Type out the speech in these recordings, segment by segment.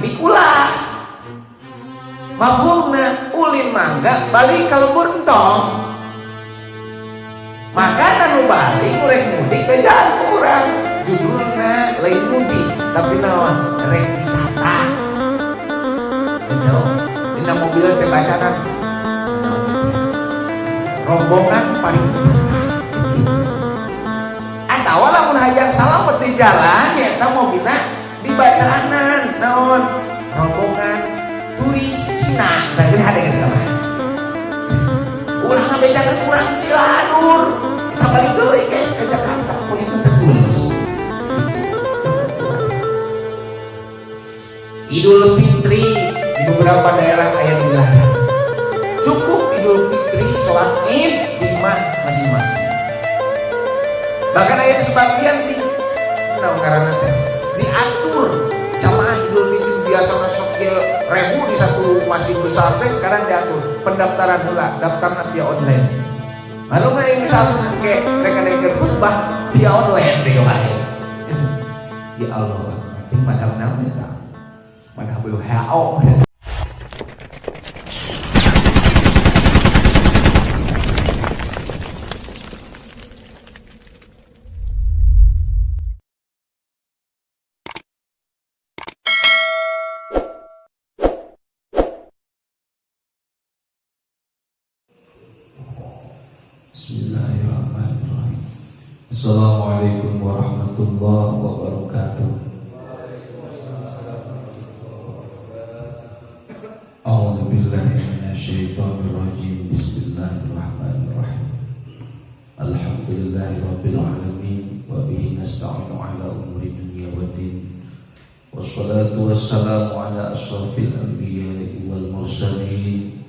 mudik ulah mabungna ulin mangga balik ka lembur entong maka anu balik urek mudik bejaan kurang judulna lain mudik tapi naon rek wisata betul dina mobil teh bacanan rombongan pariwisata gitu. Atawa lamun hayang salamet di jalan ya eta mobilna dibacaanan naon rombongan turis Cina tah geuning hadeung ka mah ulah ngabejakeun urang Ciladur kita balik deui ke Jakarta kuning teh tulus Idul Fitri di beberapa daerah aya dilarang cukup Idul Fitri sholat Id di imah masing-masing bahkan aya sebagian di ngaranna teh diatur jamaah Idul Fitri biasa sekian ribu di satu masjid besar teh sekarang diatur pendaftaran heula daftarna via online lalu yang satu ke reka-reka khutbah via online deh wae ya Allah nanti madam naon eta madam WHO Bismillahirrahmanirrahim. Assalamualaikum warahmatullahi wabarakatuh. A'udzu billahi minasyaitonir rajim. Bismillahirrahmanirrahim. Alhamdulillahirabbil alamin wa bihi nasta'inu ala umuri dunya waddin. Wassalatu wassalamu ala asyrafil anbiya'i wal mursalin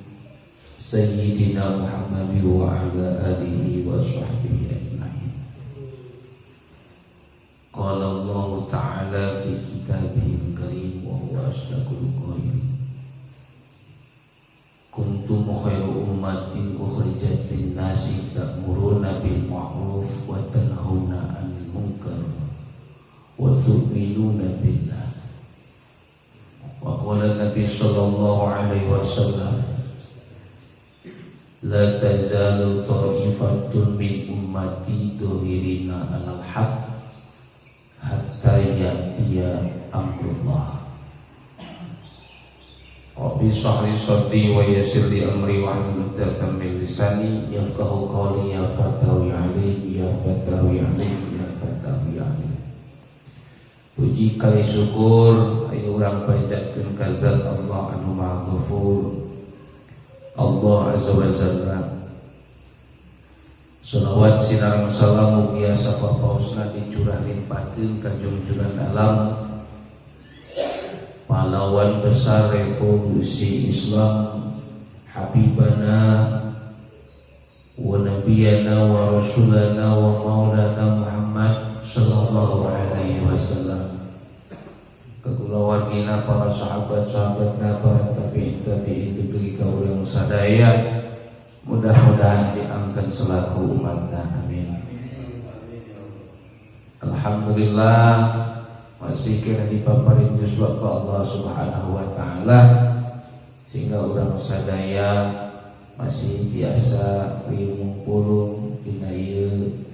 Sayyidina Muhammad wa ala alihi wa sahbihi ajma'in. Qala Allah Ta'ala fi kitabihil karim wa huwa asdaqul qailin. Kuntum khairu ummatin ukhrijat lin-nasi ta'muruna bil ma'ruf wa tanhauna 'anil munkar wa tu'minuna billah. Wa qala Nabi sallallahu alaihi wasallam La tazalu ta'ifatun min ummati duhirina alal haq hatta ya'tiya amrullah. Rabbi shrah li sadri wa yassir li amri wa hlul 'uqdatam min lisani yafqahu qawli ya fatawi alim ya fatawi alim ya fatawi alim. Puji kali syukur ayo urang panjatkeun ka zat Allah anu Maha Ghafur Allah Azza wa Jalla. Salawat sinareng salam mugia sapapaosna dicurah limpahkeun ka junjungan alam pahlawan besar revolusi Islam Habibana wa nabiyana wa rasulana wa maulana Muhammad sallallahu alaihi wasallam. Kekulawargina para sahabat-sahabatna para tabi'in diberi kaurang sadaya mudah-mudahan diangkat selaku umatna amin. Alhamdulillah masih kira dipaparin yuswa ke Allah subhanahu wa ta'ala sehingga orang sadaya masih biasa ngumpul dina ieu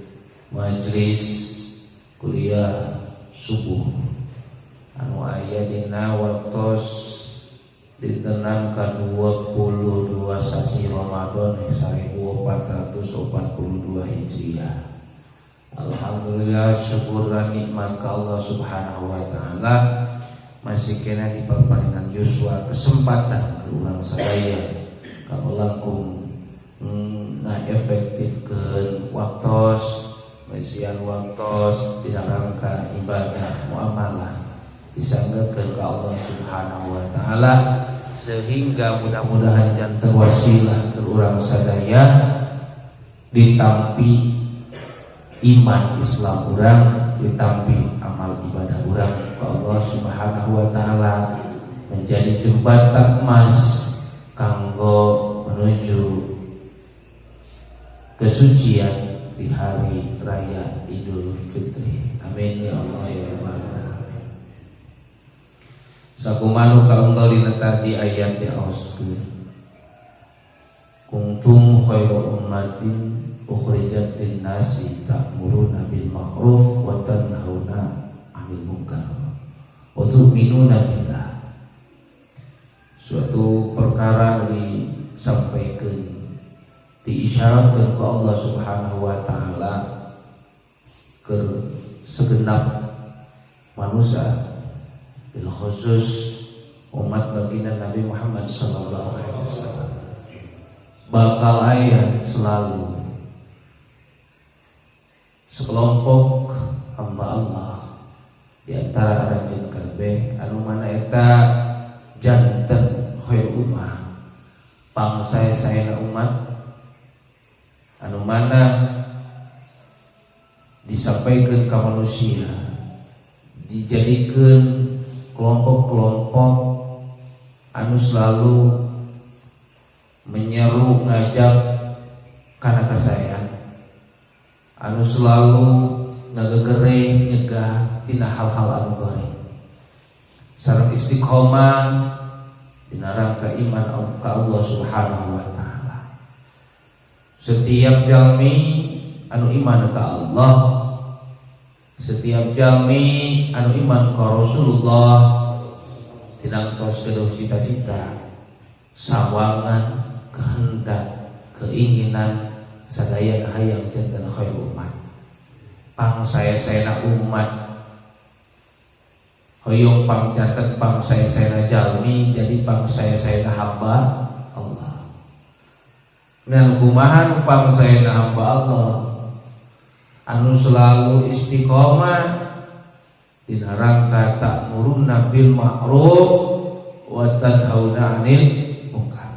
majlis kuliah subuh anu aya dina waktos ditenan ka 22 sasi Ramadan 1442 Hijriah. Alhamdulillah syukur dan nikmat ka Allah Subhanahu wa taala masih kena dipaparingan yuswa kesempatan ke urang sadaya kamu langkung efektifkeun waktos mesian waktos dina rangka ibadah muamalah disanggakeun ka Allah Subhanahu wa taala sehingga mudah-mudahan janten wasilah ke urang sadaya ditampi iman Islam urang ditampi amal ibadah urang ka Allah Subhanahu wa taala menjadi jembatan emas kanggo menuju kesucian di hari raya Idul Fitri. Amin ya Allah ya Rabbal alamin. sakumanu kaunggal dina tadi ayat diaoskeun kuntum khairu ummatin ukhrijat lin-nasi ta'muruna bil ma'ruf wa tanhauna 'anil munkar wa tu'minuna billah. Suatu perkara disampaikan, diisyaratkan ke Allah Subhanahu wa taala ke segenap manusia, bil khusus umat baginda Nabi Muhammad sallallahu alaihi wasallam. Bakal aya selalu sekelompok hamba Allah di antara ranjeun kabeh anu mana eta janten khair ummah, pangsae-saena umat anu mana disampaikan ke manusia, dijadikan kelompok-kelompok anu selalu menyeru ngajak kana kasayan, anu selalu ngagegere nyegah tina hal-hal anu goreng, sareng istiqomah dina rangka iman ka Allah Subhanahu wa taala. Setiap jalmi anu iman ka Allah, setiap jalmi anu iman ka Rasulullah tinangtos keduh cita-cita, sawangan, kehendak, keinginan sadaya hayang janten khair umat. Pangsaya-sayana umat hoyong pangjanten pangsaya-sayana jalmi jadi pangsaya-sayana hamba Allah. Dan kumahan pangsayana hamba Allah anu selalu istiqomah dina rangka ta'muruna bil ma'ruf wa tanhauna 'anil munkar.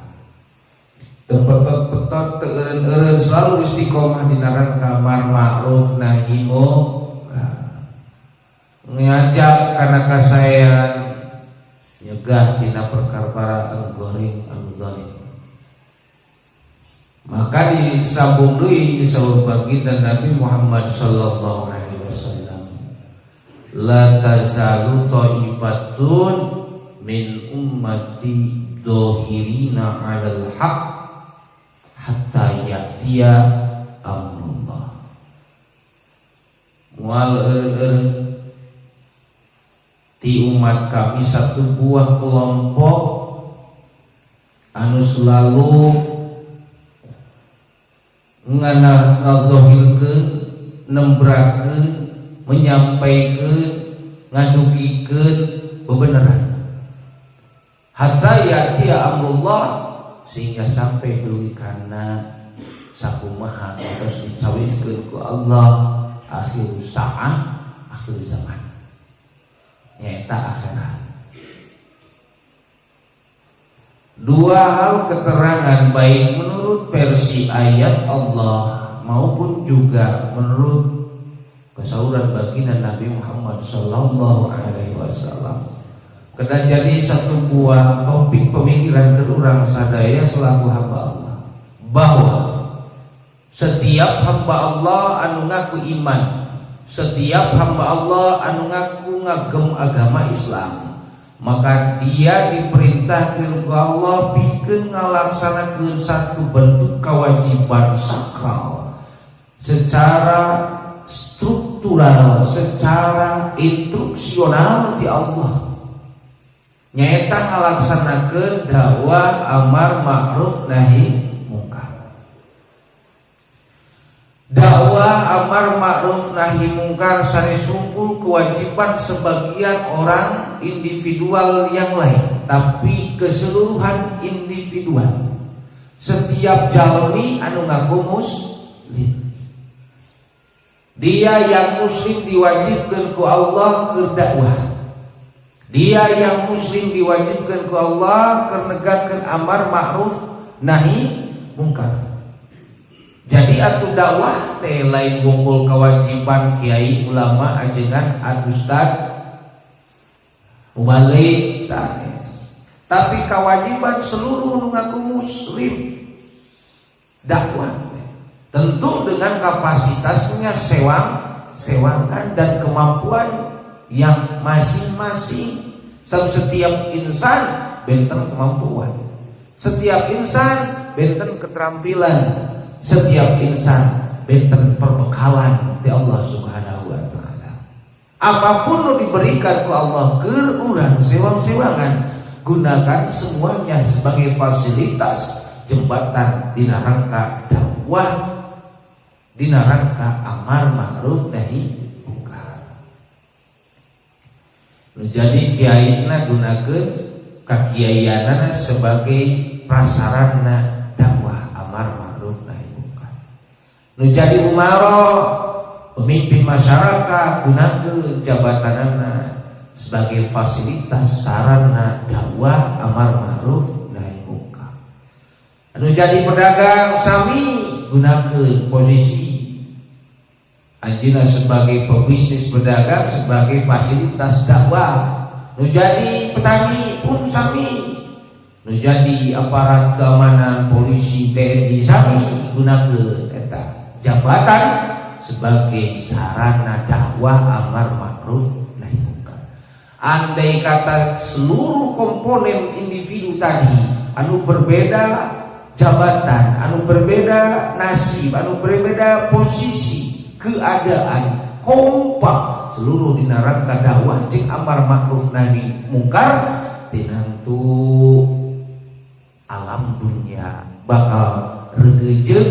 Tempetot-petot teureun-eureun selalu istiqomah dina rangka amar ma'ruf nahi munkar. Ngajak kana kasayan, nyegah tina perkara anu goreng anu zalim. Maka disambung deui disebut baginda Nabi Muhammad sallallahu alaihi wasallam, la tazalu ta'ifatun min ummati dohirina 'alal haq hatta ya'tiya amrullah. Mual ti umat kami satu buah kelompok anu selalu ngazohirkeun, nembrakeun, menyampaikan, ngadugikeun kebenaran. Hatta ya'tiya amrullah, sehingga sampai deui kana sakumaha terus dicawiskeun ku Allah akhir saah, akhir zaman. Nyata akhirat. Dua hal keterangan baik menurut versi ayat Allah maupun juga menurut kesauran baginda Nabi Muhammad sallallahu alaihi wasallam. Kena jadi satu buah topik pemikiran kerurang sadaya selaku hamba Allah, bahwa setiap hamba Allah anu ngaku iman, setiap hamba Allah anu ngaku ngagem agama Islam, maka dia diperintahkan ke Allah bikin ngalaksanakeun satu bentuk kewajiban sakral secara struktural, secara instruksional di Allah. Nyaeta ngalaksanakeun dakwah amar ma'ruf nahi mungkar. Dakwah amar ma'ruf nahi mungkar sanes hungkul kewajiban sebagian orang individual yang lain, tapi keseluruhan individual. Setiap jalmi anu ngaku muslim, dia yang muslim diwajibkan ku Allah ke dakwah. Dia yang muslim diwajibkan ku Allah ke negakkeun amar ma'ruf nahi mungkar. Jadi atuh dakwah teh lain ngumpul kewajiban kiai, ulama, ajengan, ustad, mubalik sanes. Tapi kewajiban seluruh nu ngaku muslim dakwah tentu dengan kapasitasnya sewangan dan kemampuan yang masing-masing Setiap insan benten kemampuan, setiap insan benten keterampilan, setiap insan benten perbekalan ti Allah Subhanahu wa taala. Apapun nu diberikan ku Allah keur urang sewang-sewangan, gunakan semuanya sebagai fasilitas jembatan dina rangka dakwah, dina rangka amar ma'ruf nahi munkar. Nu jadi kiaina gunakeun kakiaianana sebagai prasarana dakwah amar ma'ruf nahi munkar. Nu jadi umaro pemimpin masyarakat gunakeun jabatanana sebagai fasilitas sarana dakwah amar ma'ruf nahi munkar. Anu jadi pedagang sami gunakeun posisi anjina sebagai pebisnis pedagang sebagai fasilitas dakwah. Nu jadi petani pun sami, nu jadi aparat keamanan polisi TNI sami gunakeun eta jabatan sebagai sarana dakwah amar ma'ruf nahi munkar. Andai kata seluruh komponen individu tadi anu berbeda jabatan, anu berbeda nasib, anu berbeda posisi, keadaan kompak seluruh dina rangka dakwah jeung amar ma'ruf nahi munkar, tinantu alam dunia bakal regejeug,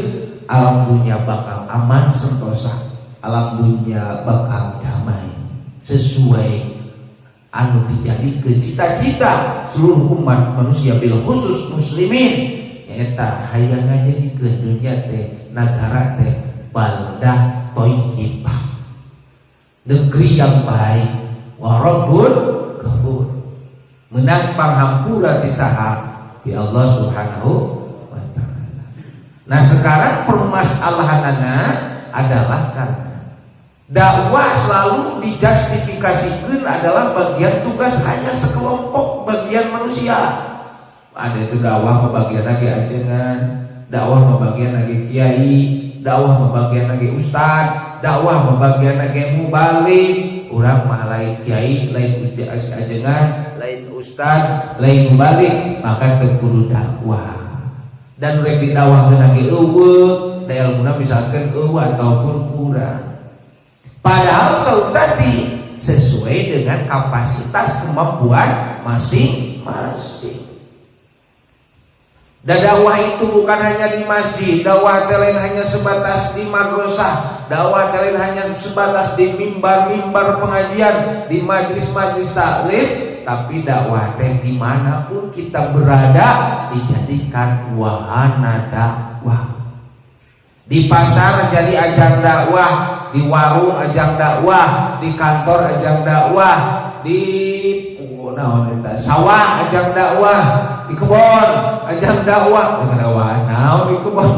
alam dunia bakal aman sentosa, alam dunia bakal damai sesuai anu dijadikeun cita-cita seluruh umat manusia bil khusus muslimin, eta hayang ngajadikeun dunya teh nagara teh baldah thayyibah, negeri yang baik, wa rabbul ghafur, menang panghampura ti saha ti Allah Subhanahu wa taala. Nah sekarang permasalahanana adalah karena dakwah selalu dijustifikasikan adalah bagian tugas hanya sekelompok bagian manusia. Ada itu dakwah bagian lagi ajengan, dakwah bagian lagi kiai, dakwah bagian lagi ustad, dakwah bagian lagi mubalik. Urang mah lain kiai, lain ajengan, lain ustad, lain mubalik, maka teu kudu dakwah. Dan rek didakwahkeun lagi eueuh, da ilmuna misalkan eueuh ataupun kurang. Padahal saud tadi sesuai dengan kapasitas kemampuan masing-masing. Dan dakwah itu bukan hanya di masjid, dakwah lain hanya sebatas di madrasah, dakwah lain hanya sebatas di mimbar-mimbar pengajian, di majlis-majlis taklim, tapi dakwah teh dimanapun kita berada dijadikan wahana dakwah. Di pasar jadi ajang dakwah, di warung ajang dakwah, di kantor ajang dakwah, di sawah ajang dakwah, di kebun ajang dakwah. Dakwah naon di kebun?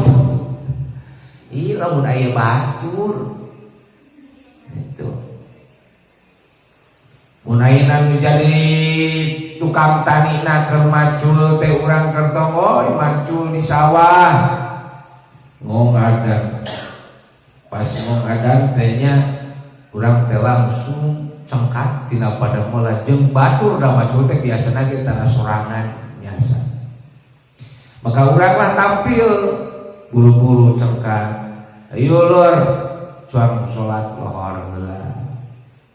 Ih lamun aya batur. Itu. Mun ayeuna nu jadi tukang tanina keur macul teh urang keur tongoy macul di sawah. Ngong adan. Pas ngong adan tehnya urang teh langsung cengkat tina pada mola jeung batur da macul teh biasana ge tanah sorangan biasa. Maka uranglah tampil buru-buru cengkat. Ayo lur, suang salat lohor heula.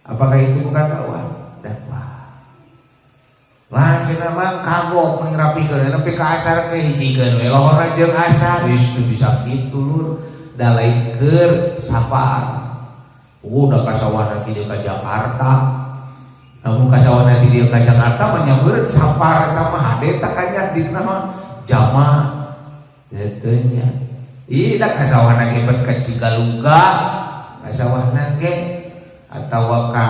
Apakah itu bukan dakwah? Dakwah. Lah cenah mah kagok mending rapikeun nepi ka asar teh hijikeun we lohorna jeung asar geus teu bisa kitu lur. Da lain keur safar. Udah kasawah nanti dia ke Jakarta. Namun kasawah nanti dia ke Jakarta menyambut sapar nama hade tak kanyak di nama jama tentunya. Ida kasawah nanti bet ke Cigaluga, kasawah nanti atau ka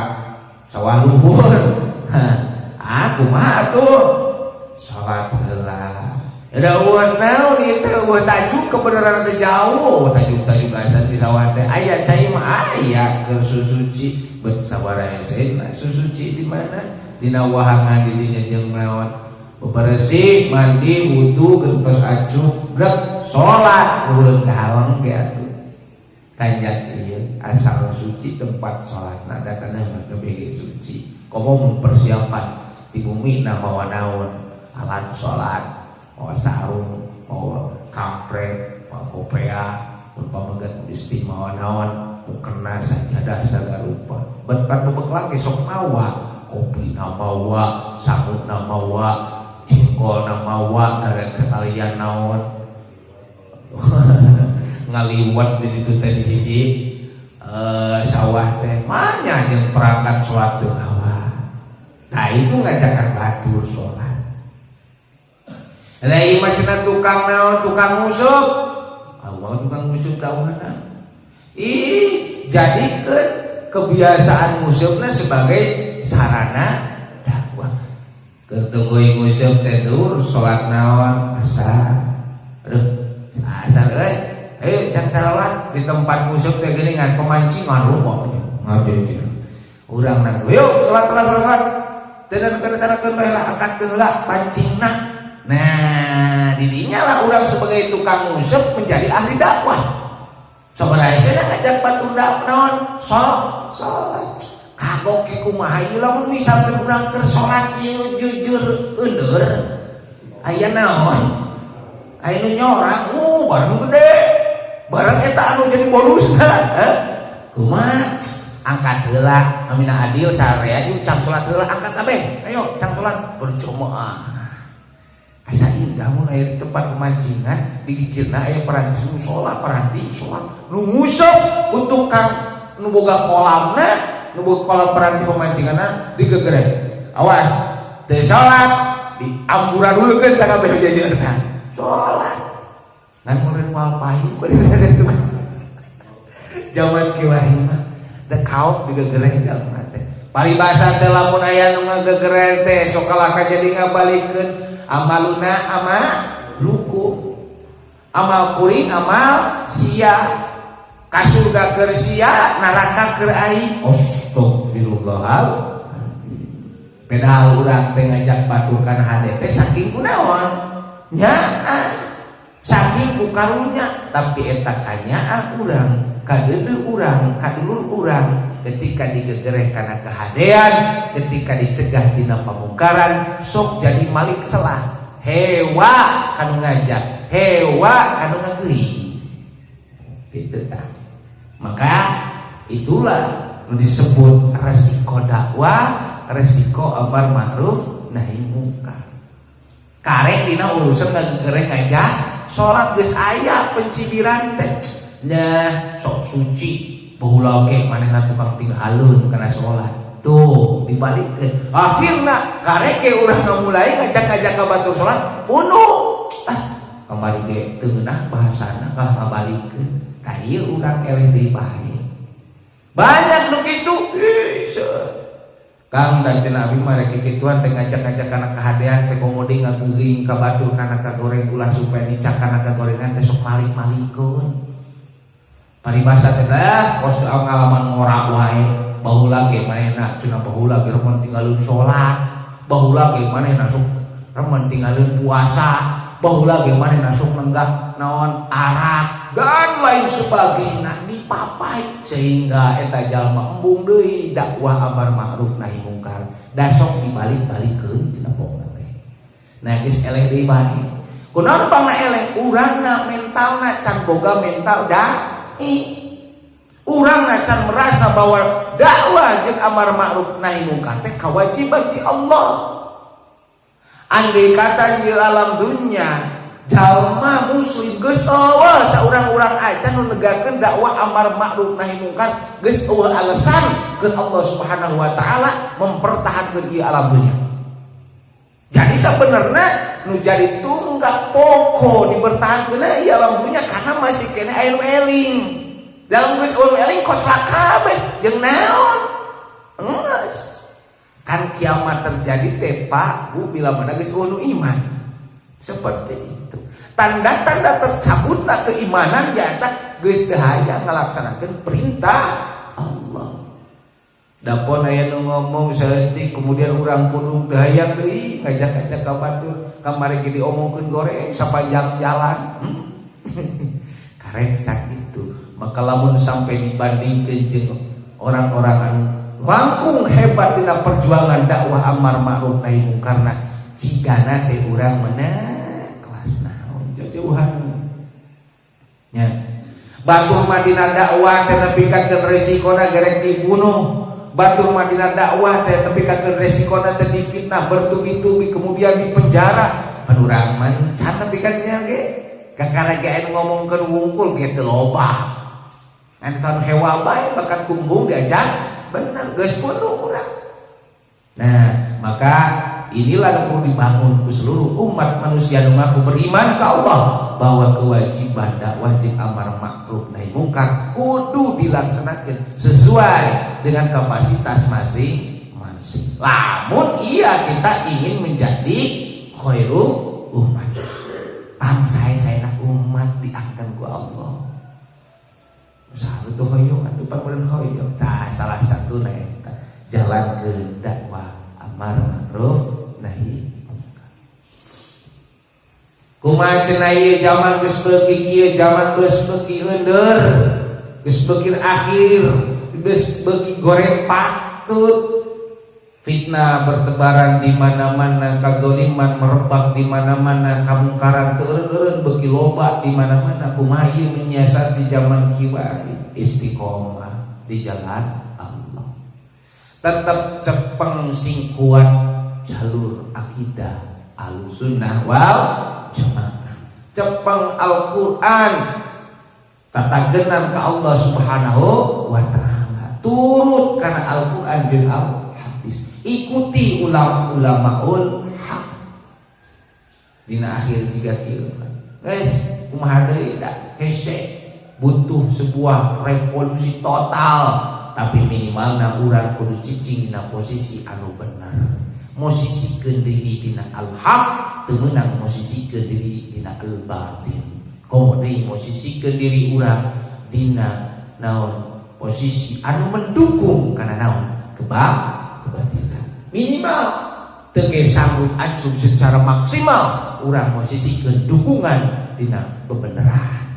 sawah luhur. Aku mah tuh salat heula. Ada uang naon itu uang tajuk kebenaran teh jauh tajuk asal di sawah teh aya cai mah aya ke susuci bet sabaraha seuna susuci di mana dina wahangan di dinya jeung naon bebersih mandi wudu gentos acuh brek salat urang galang ge atuh kanjat ieu asal suci tempat salatna da kana nepi suci komo mempersiapan di bumi mawa naon alat sholat, mawa sarung, mawa kampret, mawa kopea, pamagat istimewa naon, mukena sajadah sagarupa. Ban pebeklan ge sok mawa, kopi na mawa, sabun na mawa, jengkol na mawa, darek sekalian naon. Ngaliwat di ditu teh di sisi sawah teh manya jeung perangkat sholat teu hawa. Nah itu ngajakan batur sholat. Lah ieu mah cenah tukang naon, tukang musuh. Allah tukang musuh kawanana. Jadikeun kebiasaan musuhna sebagai sarana dakwah. Ketungguing musuh teh dur sholat naon asar. Aduh, asar ayo can salawat di tempat musuh teh geuningan pemancingan rupa ngajejer urang nang yuk salat teunan kana bae lah angkatkeun heula pancingna. Nah didinya lah urang sebagai tukang musuh menjadi ahli dakwah sabaraha cenah ngajak batur naon salat kagok ke kumaha ieu lamun misalkeun urang keur salat ieu jujur euneur aya naon aya nu nyorang barang gede barang eta anu jadi bonusna kumaha angkat heula amina adil sarea yuk can salat heula angkat kabeh ayo can salat berjamaah asa indah mun aya di tempat pemancingan digigirna aya peranti salat nu nguseup ku tukang nu boga kolamna nu boga kolam peranti pemancinganna digegereh awas teu salat diamburadulkeun ka kabeh jajarna salat ngan meureun moal payu ku itu zaman kiwari mah da kaot digegereh jalma teh paribasa teh lamun aya nu ngagegereh teh sok kalah jadi ngabalikeun amaluna amal luku amal kuring amal sia ka surga keur sia neraka keur aing astagfirullah pedal urang teh ngajak batur kana hade teh saking kunaon nya saking ku karunya tapi eta kanyaan urang kadeudeut urang kadulur urang ketika digegereh kana kehadean ketika dicegah tina pamungkaran sok jadi malik selah hewa kanu ngajak hewa kanu ngageuing kitu tah maka itulah disebut resiko dakwah resiko amar ma'ruf nahi mungkar karek dina urusan ngagegereh ngajak salat geus aya pencibiran teh nya sok suci baheula ge manehna tukang tinggalun kana salat tuh dibalikeun akhirna karek ge urang mulai ngajak-ngajak ka batur salat bunuh kembali ge teu geunah bahasana ka ngabalikeun ka ieu urang eleh deui bae banyak nu kitu Kang dan cenah abi mah rek kituan teh ngajak-ngajak kana kahadean teh komodi ngageuing ka batur kana kagoreng ulah supaya nicak kana kagorengan teh sok malik-malikeun. Paribasa teh dah kos ngalaman ngorak wae baheula ge manehna cenah baheula ge remen tinggalun salat, baheula ge manehna sok remen tinggalun puasa, baheula ge manehna sok nenggak naon arak dan lain sebagainya dipapai sehingga eta jalma embung deui dakwah amar ma'ruf nahi mungkar da sok dibalik-balikeun cenah pokna teh. Nah geus eleh deui bae. Kunaon pangna eleh urangna mentalna can boga mental urangna can merasa bahwa dakwah jeung amar ma'ruf nahi mungkar teh kewajiban ti Allah. Andai kata ieu alam dunya jalma muslim geus eueuh saurang-urang acan nu negakeun dakwah amar ma'ruf nahi mungkar geus eueuh alasan keun Allah Subhanahu wa taala mempertahankeun ieu alam dunya. Jadi sabenerna nu jadi tunggak pokok dipertahankeunna ieu alam dunya karena masih kene aya nu eling. Dalam geus eueuh nu eling koclak kabeh jeung naon? Enggeus. Kan kiamat terjadi teh Pak Bu bila mana geus eueuh nu iman. Seperti itu tanda-tanda tercabutna keimanan nyata geus teu hayang ngalaksanakeun perintah Allah. Dapon aya nu ngomong saeutik kemudian urang pudung teu hayang deui ngajak-ngajak ka batur kamari ge diomongkeun goreng sapanjang jalan. Karek sakitu. Maka lamun sampai dibandingkeun jeung orang-orang anu langkung hebat dina perjuangan dakwah amar ma'ruf nahi mungkar jigana teh urang meunang kelas naon jauhan nya batur madina dakwah teh nepi ka resikona gerek dibunuh, batur madina dakwah teh nepi ka resikona teh difitnah bertubi-tubi kemudian dipenjara pan urang mah can nepi ka nya ge kakara ge anu ngomongkeun wungkul ge teu loba anu tahun hewa bae bakat kumbung diajak benar geus kudu urang. Nah maka inilah yang perlu dibangun ke seluruh umat manusia nu ngaku beriman ke Allah bahwa kewajiban dakwah jeung amar ma'ruf nahi mungkar kudu dilaksanakeun sesuai dengan kapasitas masing-masing. Lamun iya kita ingin menjadi khairul umat, bangsa umat diangkat ku Allah. Usaha itu hoyong atau pamuran hoyong. Tah salah satu eta jalan ke dakwah amar ma'ruf nahi mungkar. Kumaha cenah ieu zaman geus beuki kieu, zaman geus beuki euneur, geus beuki akhir, geus beuki goreng patut. Fitnah bertebaran di mana-mana, kazaliman merebak di mana-mana, kamungkaran teu eureun beuki loba di mana-mana. Kumaha ieu menyiasati zaman kiwari istiqomah di jalan Allah. Tetap cepeng sing kuat jalur akidah Ahlussunnah wal Jamaah. Cepeng Al-Qur'an tatagenan ka Allah Subhanahu wa taala. Turut kana Al-Qur'an jeung ikuti ulama-ulamaul haq dina akhir jiga kieu guys kumaha deui da hese butuh sebuah revolusi total tapi minimalna urang kudu cicing dina posisi anu bener mosisikeun diri dina al-haq teu meunang mosisikeun diri dina al-batil komo deui mosisikeun diri urang dina naon posisi anu mendukung kana naon kebatilan minimal teu sanggup ancur secara maksimal urang mosisikeun dukungan dina bebeneran.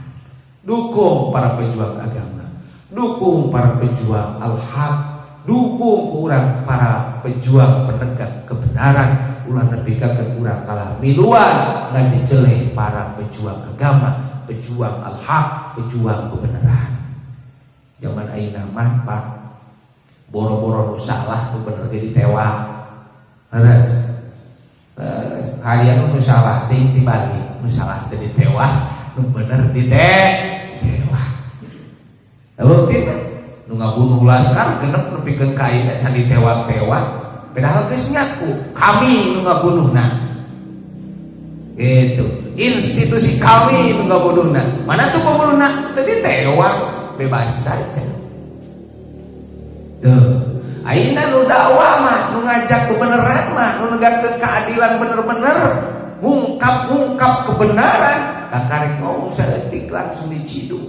Dukung para pejuang agama, dukung para pejuang al-haq, dukung urang para pejuang penegak kebenaran ulah nepikeun urang kalah miluan ngan diceleh para pejuang agama, pejuang al-haq, pejuang kebenaran. Zaman ayeuna mah Pak boro-boro nu salah nu bener ge ditewak. Leres. Harian nu salah ting tibalik, nu salah teh ditewak, nu bener ditewak. Bukti nu ngabunuh laskar genep nepikeun ka ayeuna can ditewak-tewak, padahal geus ngaku kami nu ngabunuhna. Gitu. Institusi kami nu ngabunuhna. Mana tuh pembunuhna? Teu ditewak, bebas saja. Tuh, ayeuna nu dakwah mah, nu ngajak kebenaran mah, nu negakeun keadilan bener-bener, ngungkap kebenaran, kakarek ngomong saeutik langsung diciduk.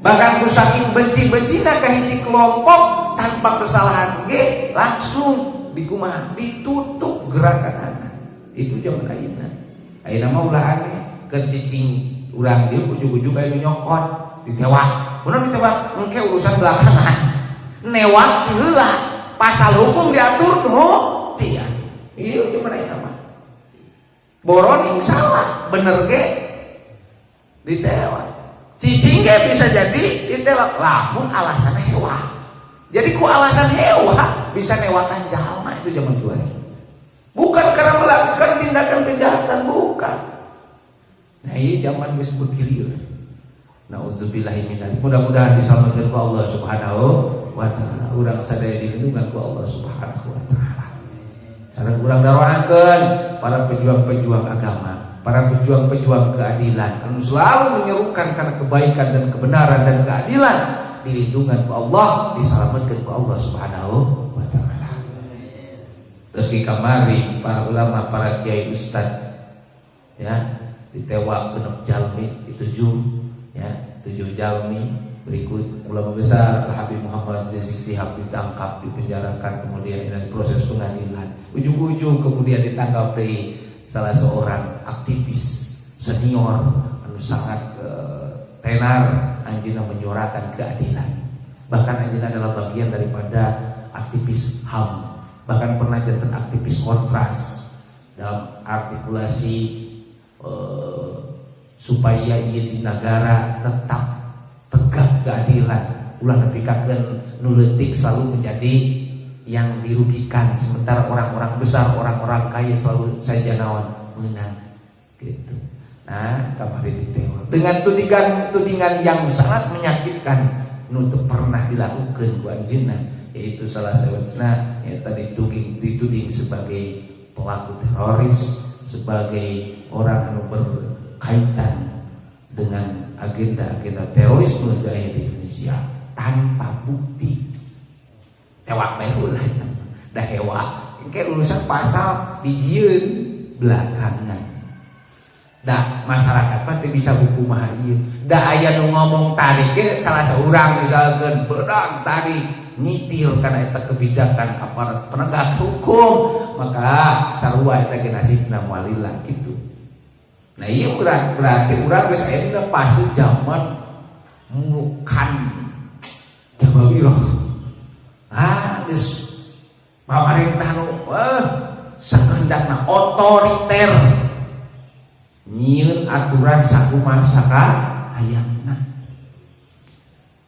Bahkan ku saking benci-bencina ka hiji kelompok tanpa kesalahan ge langsung dikumaha ditutup gerakan. Itu zaman ayeuna. Ayeuna mah ulah aneh keur cicing urang dieu ujug-ujug aya nu nyokot ditewak. Kunaon ditewak? Engke urusan belakangan. Newak heula, pasal hukum diatur kemudian. Ieu teh mana nama? Boron salah, bener ge ditewak. Cicing ge bisa jadi ditewak lamun alasan hewa. Jadi ku alasan hewa bisa newakan jalma itu zaman dua. Bukan karena melakukan tindakan kejahatan, bukan. Nah, ini zaman geus begitu. Nauzubillahi minal. Mudah-mudahan diselamatkan ku Allah Subhanahu wa taala. Urang sadaya dilindungan ku Allah Subhanahu wa taala. Sareng urang daroakeun para pejuang-pejuang agama, para pejuang-pejuang keadilan anu selalu menyerukan karena kebaikan dan kebenaran dan keadilan, dilindungan ku Allah, diselamatkan ku Allah Subhanahu wa taala. Terus di kamari para ulama, para kiai ustad ya, ditewak genep jalmi ditujuh ya, 7 jalmi. Berikut ulama besar Habib Muhammad Rizik Syihab ditangkap, dipenjarakan, kemudian dengan proses pengadilan. Ujung-ujung kemudian ditangkap dari salah seorang aktivis senior anu sangat tenar anjeunna menyuarakan keadilan. Bahkan anjeunna adalah bagian daripada aktivis HAM. Bahkan pernah jantan aktivis kontras dalam artikulasi supaya ieu di negara tetap tegak keadilan. Ulah nepikakeun nu leutik selalu menjadi yang dirugikan, sementara orang-orang besar, orang-orang kaya selalu saja naon menang gitu. Nah, kemarin ditewak dengan tudingan yang sangat menyakitkan nu teu pernah dilakukan ku anjeunna, yaitu salah satunya eta dituding sebagai pelaku teroris, sebagai orang anu berkaitan dengan agenda-agenda terorisme di Indonesia tanpa bukti. Tewak bae ulah dah hewa engke urusan pasal dijieun belakangan. Da masyarakat mah teu bisa hukum mah ieu. Da aya nu ngomong tarik ge salah saurang misalkeun beudang tarik nyitir kana eta kebijakan aparat penegak hukum, maka sarua eta ge nasibna moalillah kitu. Nah ieu berarti urang geus aya dina fase zaman mukan jabawirah. Geus pamarentah nu sakehendakna otoriter nyieun aturan sakumaha hayangna.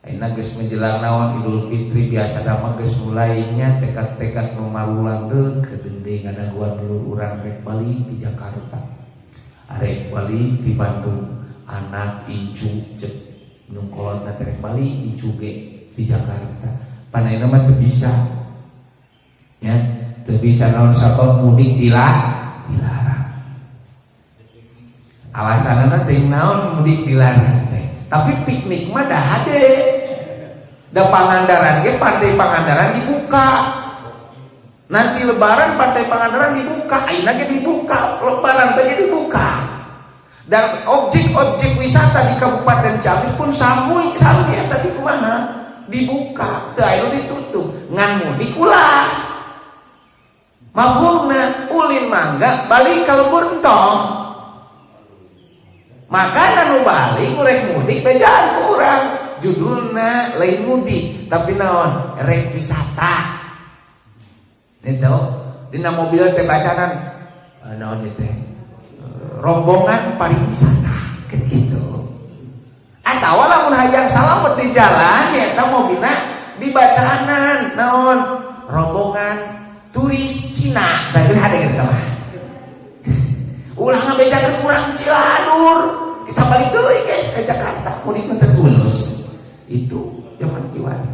Ayeuna geus menjelang naon Idul Fitri biasa mah geus mulai nya tekad-tekad nu marulang deuk kedeung ngadaguan dulur urang rek balik di Jakarta. Arek balik di Bandung, anak incu cek nu kolotna rek balik incu ge di Jakarta. Panaina mah teu bisa, ya, teu bisa naon sabab mudik dilarang. Alasanna teh naon mudik dilarang teh. Tapi piknik mah dah hade. Da Pangandaran ge Pantai Pangandaran dibuka. Nanti lebaran Pantai Pangandaran dibuka, ayeuna ge dibuka, lebaran ge dibuka. Dan objek-objek wisata di Kabupaten Ciamis pun sami eta di kumaha? Dibuka, teu aya ditutup, ngan mudik ulah. Mabungna ulin mangga balik ka lembur entong. Maka nu balik rek mudik bejaan ku urang. Judulna lain mudik, tapi naon? Rek wisata. Itu dina mobil teh bacanan naon teh? Rombongan pariwisata gitu. Atawa lamun hayang salamet di jalan ya eta mobilna dibacaanan naon rombongan turis Cina tadi hade kita mah ulah ngabejakeun urang Ciladur kita balik deui ke Jakarta mudik teh tulus itu zaman kiwari.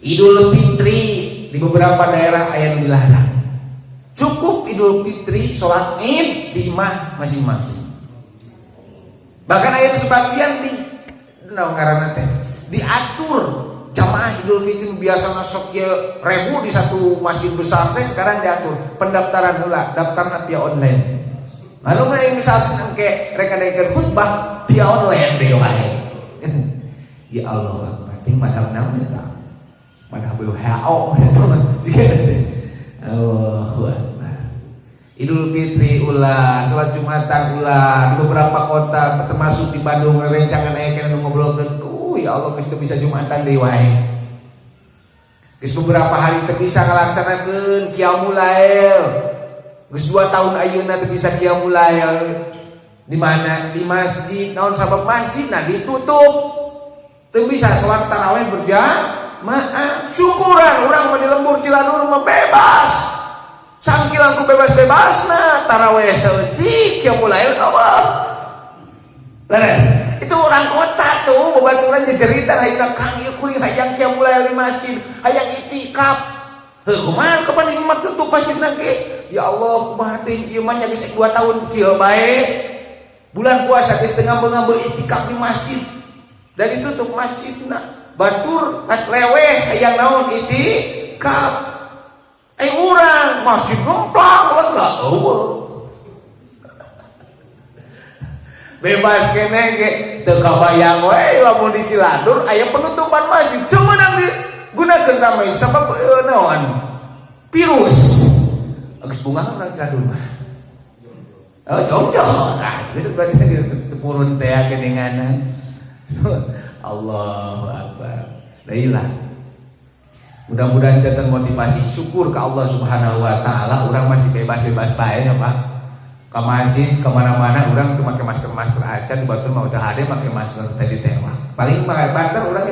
Idul Fitri di beberapa daerah aya nu dilarang. Cukup Idul Fitri salat Id di imah masing-masing. Bahkan ayat sebagian di ngaranna teh diatur jamaah Idul Fitri biasa sok ye ribu di satu masjid besar teh sekarang diatur pendaftaran heula, daftarna via online. Lalu mulai misalkan engke rek ngadekeun khutbah via online deh wae. Ya Allah, berarti madhab naon eta? Madhab WHO eta mah siga teh. Allahu Akbar. Idul Fitri ulah, sholat Jumatan ulah, di beberapa kota termasuk di Bandung rencangan aya kana ngobrolkeun, ya Allah geus teu bisa Jumatan deui wae. Geus beberapa hari teu bisa ngalaksanakeun Qiyamul Lail. Geus 2 tahun ayeuna teu bisa Qiyamul Lail. Di mana? Di masjid, naon sabab masjidna ditutup. Teu bisa sholat tarawih berjamaah. Syukuran urang mah di lembur Ciladur mah bebas. Sangkilang ku bebas-bebasna tarawih seeutik Qiyamul Lail Allah. Beres. Itu orang kota tuh babaturan jejerita ayeuna Kang ieu kuring hayang Qiyamul Lail di masjid, hayang itikaf. Heuh kumaha kapan ieu mah tutup masjidna ge? Ya Allah kumaha teh ieu mah nya geus 2 tahun kieu bae. Bulan puasa geus teu ngambeul itikaf di masjid. Dan ditutup masjidna. Batur leweh hayang naon itikaf. Urang masjid ngemplang lega eueuh. Bebas kene ge teu kabayang we lamun di Ciladur aya penutupan masjid cuma nang digunakeun tamai sabab naon virus. Geus bunga urang Ciladur mah. Oh jong-jong. Nah, geus berarti turun teh geninganan. Allahu Akbar. Dailah. Mudah-mudahan jantan motivasi syukur ke Allah Subhanahu wa taala, orang masih bebas-bebas bae ya Pak. Ke masjid kemana-mana orang tuh pakai masker aja, di batur mau teu hade pakai masker tadi teh. Paling pakai banter orang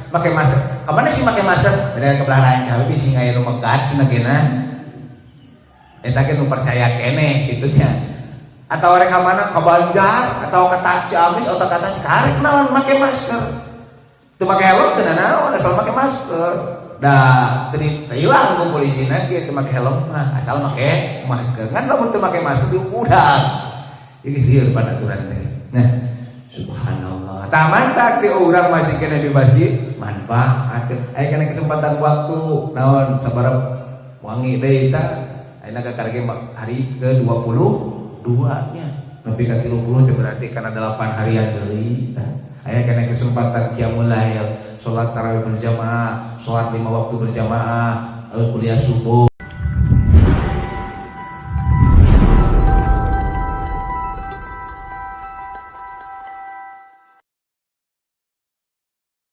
pakai masker. Kemana sih pakai masker? Beda ke belah rancang bisi aya nu megat cenah geuna. Eta ge nu percaya keneh kitu nya. Atau orang kemana ke Banjar atau ke Ciamis atau kata sekarang naon pakai masker. Teu pakai helm teu naon, asal pakai masker. Dah hilang ke polisi lagi teu make helm mah asal make masker. Ngan lamun teu make masker diudang. Ieu geus lieur panaturan teh. Nah, subhanallah. Tah mantak di urang masih kena bebas di manfaatkeun. Aya kena kesempatan waktu naon sabaraha wangi deui tah. Ayeuna kakarage hari ke-22 nya. Nepi ka 30 teh berarti kana 8 harian deui tah. Aya kena kesempatan qiyamul lail, salat tarawih berjamaah, salat 5 waktu berjamaah, kuliah subuh.